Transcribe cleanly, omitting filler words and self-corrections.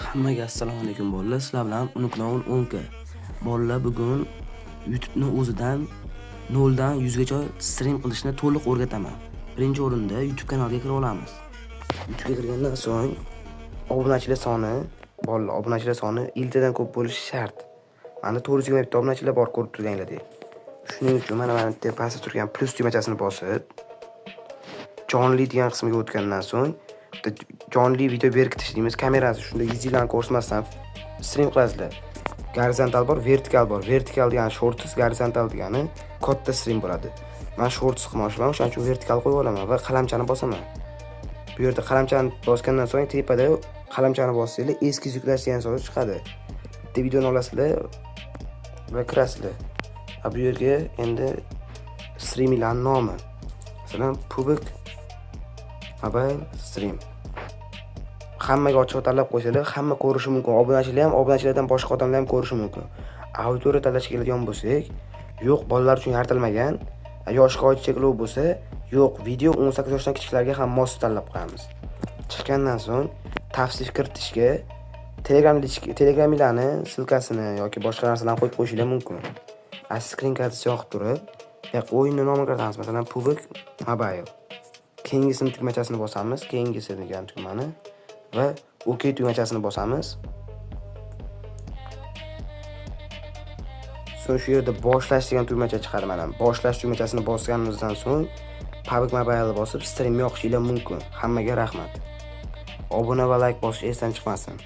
Hammaga assalomu alaykum bolalar. Sizlar bilan Unuknovun 10 ka. Bolalar, bugun YouTube'ni o'zidan 0 dan 100 gacha stream qilishni to'liq o'rgataman. Birinchi o'rinda YouTube kanaliga kira olamiz. YouTube'ga kirgandan so'ng obunachilar soni, bolalar, obunachilar soni 50 dan ko'p bo'lishi shart. Mana 427 ta obunachilar bor, ko'rib turganinglardek. Shuning uchun mana bitta pastda turgan plus tugmachasini bosib, jonli degan qismiga o'tgandan so'ng jonli video berkitish deymiz. Kamerasi shunda yuzinglarni ko'rsatmasdan stream qilasizlar. Gorizontal bor, vertikal bor. Vertikal degani shorts, gorizontal degani katta stream bo'ladi. Men shorts qilmoqchiman, o'shaning uchun vertikal qo'yib olaman va qalamchani bosaman. Bu yerda qalamchani bosgandan so'ng tepada qalamchani bossanglar eskiz yuklash degan so'z chiqadi. Bitta videoni olasizlar va kirasizlar. Bu yerga endi streaminglarning nomi. Masalan, Pubik Mobile Stream. Hammaga ochiq tanlab qo'ysalar, hamma ko'rishi mumkin. Obunachilar ham, obunachilardan boshqa odamlar ham ko'rishi mumkin. Auditoriya tanlashga keladigan bo'lsak, yo'q, bolalar uchun yaratilmagan. Yoshga oid cheklov bo'lsa, yo'q, video 18 yoshdan kichiklarga ham mos tanlab qo'yamiz. Chiqqandan so'ng tavsif kiritishga Telegramlarni silkasini yoki boshqa narsalarni qo'yib qo'yishinglar mumkin. Screen kardasi yoqib turib, o'yinni nomini kiritamiz. Masalan, Pubik Mobile. Keyingisini tugmachasini bosamiz, keyingisi degan tugmani va OK tugmachasini bosamiz. So'ng shu yerda boshlash degan tugmacha chiqadi mana. Boshlash tugmachasini bosganimizdan so'ng Pubik Mobile bosib stream yoqishinglar mumkin. Hammaga rahmat. Obuna va like bosish esdan chiqmasin.